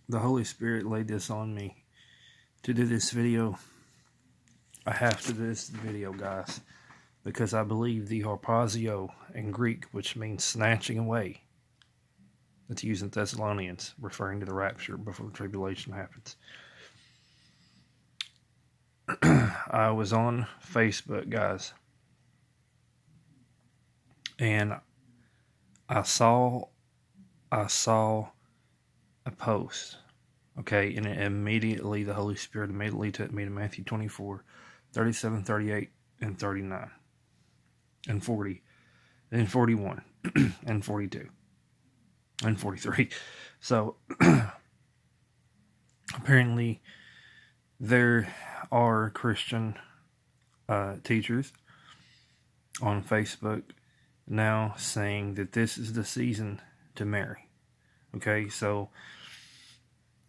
the Holy Spirit laid this on me to do this video. I have to do this video, guys, because I believe the harpazio in Greek, which means snatching away, that's used in Thessalonians, referring to the rapture before the tribulation happens. I was on Facebook, guys, and I saw a post, okay, and immediately the Holy Spirit immediately took me to Matthew 24, 37, 38, and 39, and 40, and 41, and 42, and 43. So, apparently, there are Christian teachers on Facebook now saying that this is the season to marry. Okay, so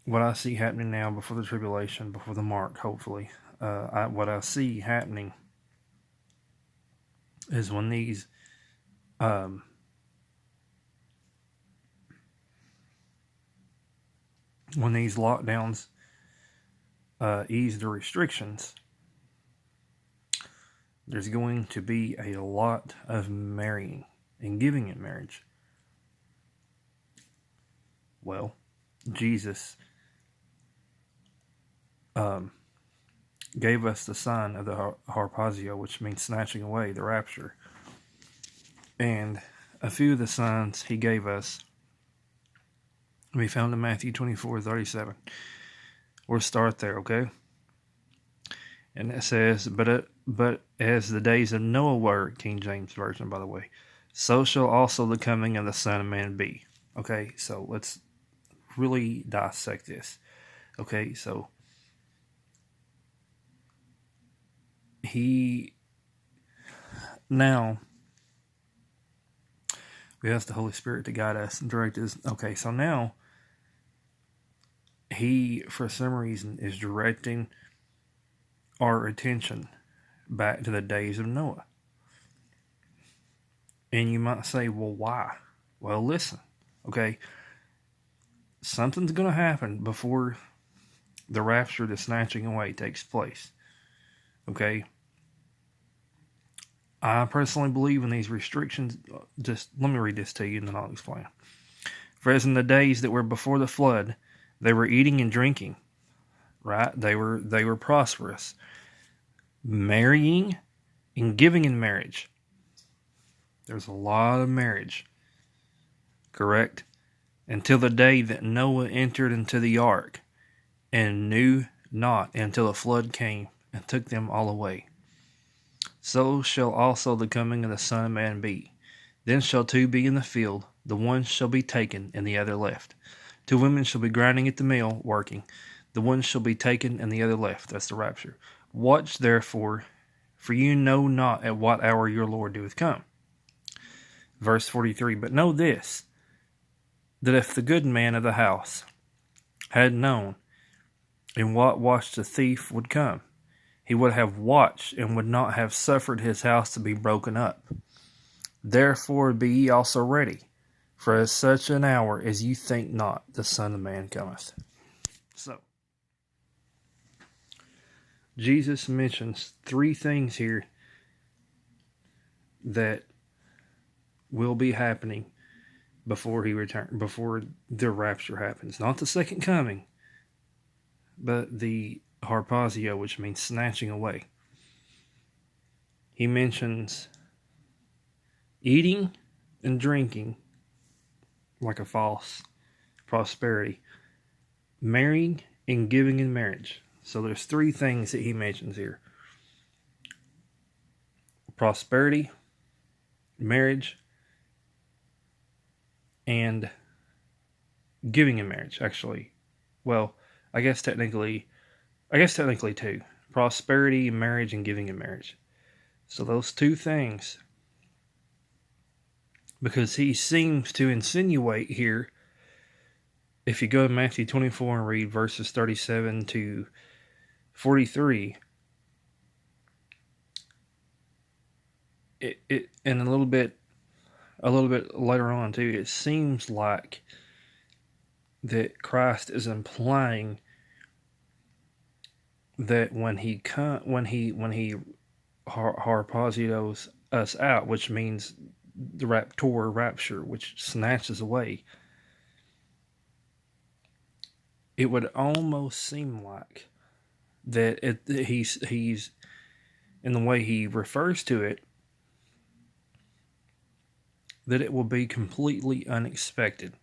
what I see happening now before the tribulation, before the mark, hopefully, what I see happening is when these lockdowns ease the restrictions, there's going to be a lot of marrying and giving in marriage. Well, Jesus gave us the sign of the harpazio, which means snatching away, the rapture. And a few of the signs he gave us we found in Matthew 24:37. We'll start there, okay? And it says, but as the days of Noah were, King James Version, by the way, so shall also the coming of the Son of Man be. Okay, so let's really dissect this. Okay, so now we ask the Holy Spirit to guide us and direct us. Okay, so now he, for some reason, is directing our attention back to the days of Noah. And you might say, well, why? Well, listen, okay? Something's going to happen before the rapture, the snatching away, takes place. Okay? I personally believe in these restrictions. Just let me read this to you and then I'll explain. For as in the days that were before the flood, they were eating and drinking, right? They were prosperous, marrying and giving in marriage. There's a lot of marriage, correct? Until the day that Noah entered into the ark and knew not until a flood came and took them all away. So shall also the coming of the Son of Man be. Then shall two be in the field, the one shall be taken and the other left. Two women shall be grinding at the mill, working. The one shall be taken and the other left. That's the rapture. Watch therefore, for you know not at what hour your Lord doeth come. Verse 43, but know this, that if the good man of the house had known in what watch the thief would come, he would have watched and would not have suffered his house to be broken up. Therefore be ye also ready, for at such an hour as you think not, the Son of Man cometh. So, Jesus mentions three things here that will be happening before he returns, before the rapture happens. Not the second coming, but the harpazio, which means snatching away. He mentions eating and drinking like a false prosperity, marrying and giving in marriage. So there's three things that he mentions here: prosperity, marriage, and giving in marriage. Actually, well, I guess technically two: prosperity, marriage, and giving in marriage. So those two things, because he seems to insinuate here, if you go to Matthew 24 and read verses 37 to 43, it and a little bit later on too, it seems like that Christ is implying that when he harpazios us out, which means the rapture, which snatches away, it would almost seem like that he's in the way he refers to it, that it will be completely unexpected.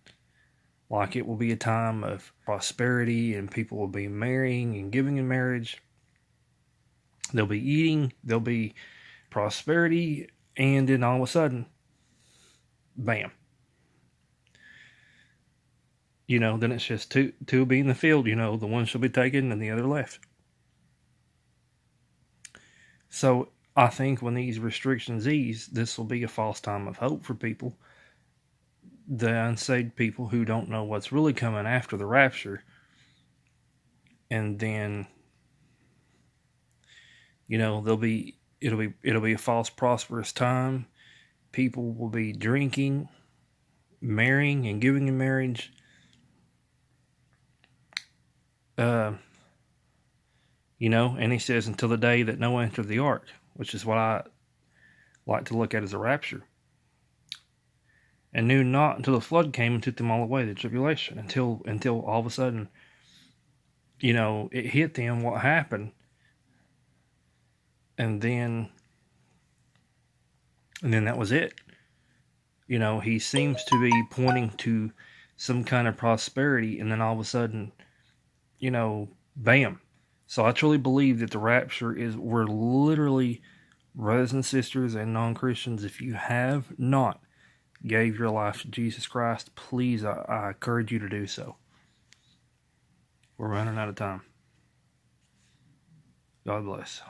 Like it will be a time of prosperity and people will be marrying and giving in marriage. They'll be eating, there'll be prosperity, and then all of a sudden, bam. Then it's just two will be in the field, the one shall be taken and the other left. So I think when these restrictions ease, this will be a false time of hope for people. The unsaved people who don't know what's really coming after the rapture. And then, it'll be a false prosperous time. People will be drinking, marrying, and giving in marriage. And he says until the day that Noah entered the ark, which is what I like to look at as a rapture. And knew not until the flood came and took them all away, the tribulation, until all of a sudden, it hit them what happened. And then that was it. He seems to be pointing to some kind of prosperity, and then all of a sudden, bam. So I truly believe that the rapture we're literally, brothers and sisters and non-Christians, if you have not gave your life to Jesus Christ, please, I encourage you to do so. We're running out of time. God bless.